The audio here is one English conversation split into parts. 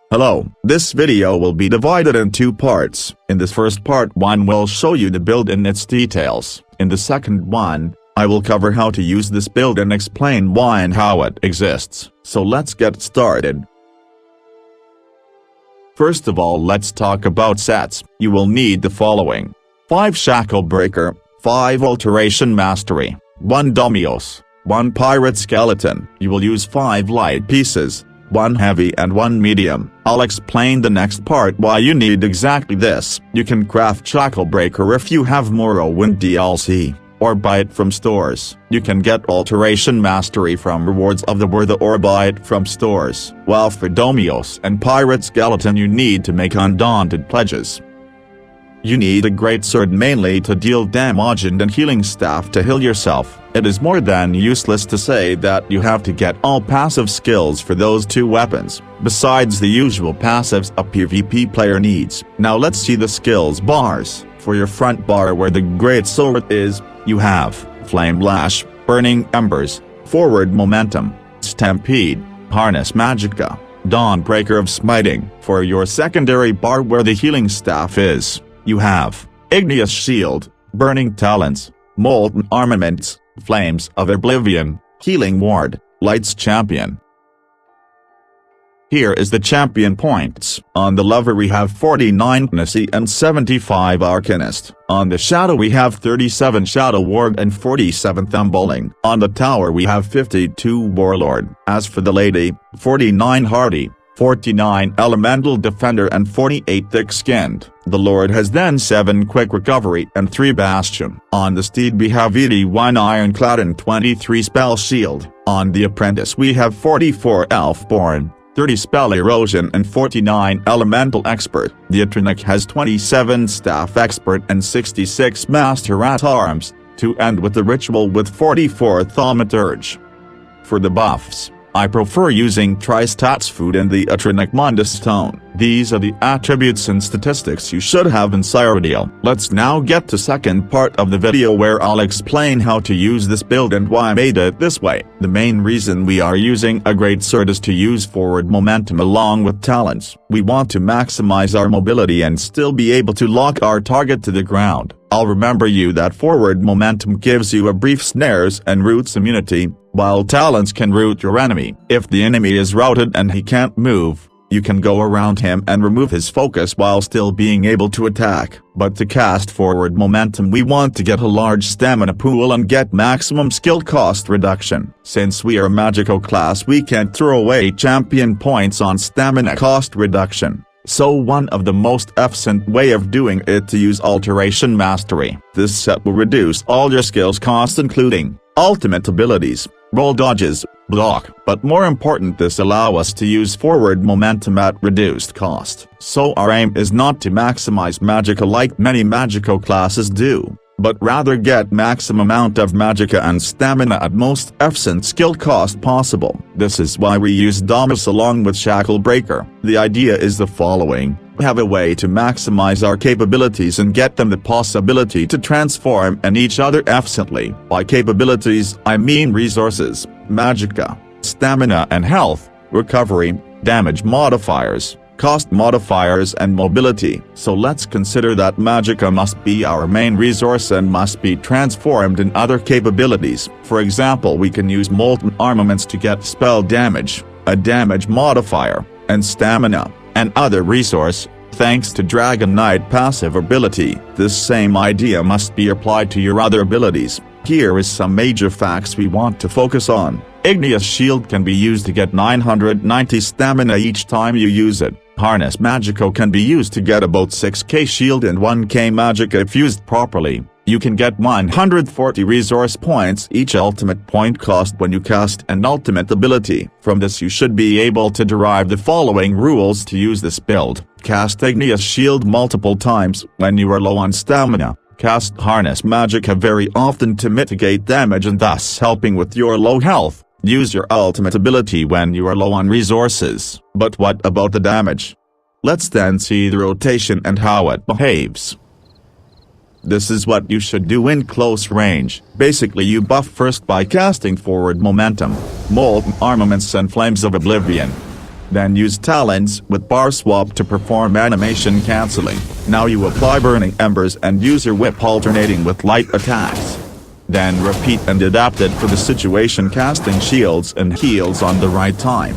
Hello, this video will be divided in two parts. In this first part, one will show you the build and its details. In the second one, I will cover how to use this build and explain why and how it exists. So let's get started. First of all, let's talk about sets. You will need the following: 5 Shackle Breaker, 5 Alteration Mastery, 1 Domios, 1 Pirate Skeleton. You will use 5 light pieces, 1 heavy and 1 medium. I'll explain the next part why you need exactly this. You can craft Shackle Breaker if you have Morrowind DLC, or buy it from stores. You can get Alteration Mastery from Rewards of the Worthy or buy it from stores. While for Domios and Pirate Skeleton you need to make Undaunted pledges. You need a Greatsword mainly to deal damage and a healing staff to heal yourself. It is more than useless to say that you have to get all passive skills for those 2 weapons, besides the usual passives a PvP player needs. Now let's see the skills bars. For your front bar where the Greatsword is, you have Flame Lash, Burning Embers, Forward Momentum, Stampede, Harness Magicka, Dawnbreaker of Smiting. For your secondary bar where the healing staff is, you have Igneous Shield, Burning Talents, Molten Armaments, Flames of Oblivion, Healing Ward, Lights Champion. Here is the champion points. On the Lover we have 49 Nisi and 75 Arcanist. On the Shadow we have 37 Shadow Ward and 47 Thumbling. On the Tower we have 52 Warlord. As for the Lady, 49 Hardy, 49 Elemental Defender and 48 Thick-Skinned. The Lord has then 7 Quick Recovery and 3 Bastion. On the Steed we have 81 Ironclad and 23 Spell Shield. On the Apprentice we have 44 Elfborn, 30 Spell Erosion and 49 Elemental Expert. The Atronic has 27 Staff Expert and 66 Master at Arms, to end with the Ritual with 44 Thaumaturge. For the buffs, I prefer using Tristats Food and the Atronic Mundus Stone. These are the attributes and statistics you should have in Cyrodiil. Let's now get to second part of the video where I'll explain how to use this build and why I made it this way. The main reason we are using a Greatsword is to use forward momentum along with talents. We want to maximize our mobility and still be able to lock our target to the ground. I'll remember you that forward momentum gives you a brief snares and roots immunity, while talents can root your enemy. If the enemy is routed and he can't move, you can go around him and remove his focus while still being able to attack. But to cast forward momentum we want to get a large stamina pool and get maximum skill cost reduction. Since we are Magicka class we can't throw away champion points on stamina cost reduction. So one of the most efficient way of doing it to use Alteration Mastery. This set will reduce all your skills cost including ultimate abilities, roll dodges, block, but more important this allow us to use forward momentum at reduced cost. So our aim is not to maximize Magicka like many Magicka classes do, but rather get maximum amount of Magicka and stamina at most efficient skill cost possible. This is why we use Domus along with Shackle Breaker. The idea is the following: we have a way to maximize our capabilities and get them the possibility to transform and each other efficiently. By capabilities I mean resources, Magicka, stamina and health, recovery, damage modifiers, cost modifiers and mobility. So let's consider that Magicka must be our main resource and must be transformed in other capabilities. For example, we can use molten armaments to get spell damage, a damage modifier, and stamina, and other resource, thanks to Dragon Knight passive ability. This same idea must be applied to your other abilities. Here is some major facts we want to focus on. Igneous Shield can be used to get 990 stamina each time you use it. Harness Magicka can be used to get about 6k shield and 1k Magicka if used properly. You can get 140 resource points each ultimate point cost when you cast an ultimate ability. From this you should be able to derive the following rules to use this build. Cast Igneous Shield multiple times when you are low on stamina. Cast Harness Magicka very often to mitigate damage and thus helping with your low health. Use your ultimate ability when you are low on resources. But what about the damage? Let's then see the rotation and how it behaves. This is what you should do in close range. Basically you buff first by casting forward momentum, molten armaments and flames of oblivion. Then use talents with bar swap to perform animation cancelling. Now you apply burning embers and use your whip alternating with light attacks. Then repeat and adapt it for the situation, casting shields and heals on the right time.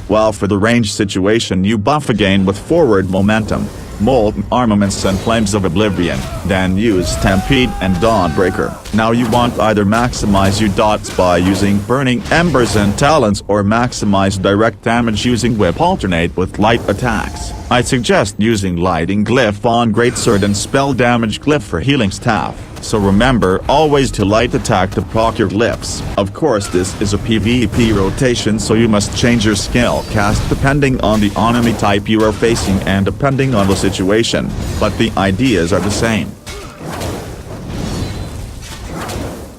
While for the range situation you buff again with forward momentum, molten armaments and flames of oblivion, then use stampede and dawnbreaker. Now you want either maximize your dots by using burning embers and talents or maximize direct damage using whip alternate with light attacks. I suggest using lighting glyph on Greatsword and spell damage glyph for healing staff, so remember always to light attack to proc your glyphs. Of course this is a PvP rotation, so you must change your skill cast depending on the enemy type you are facing and depending on the situation, but the ideas are the same.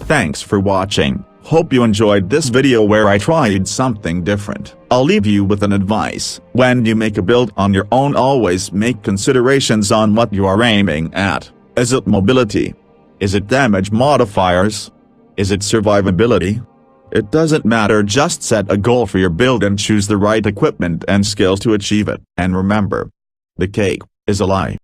Thanks for watching. Hope you enjoyed this video where I tried something different. I'll leave you with an advice. When you make a build on your own, always make considerations on what you are aiming at. Is it mobility? Is it damage modifiers? Is it survivability? It doesn't matter, just set a goal for your build and choose the right equipment and skills to achieve it. And remember, the cake is a lie.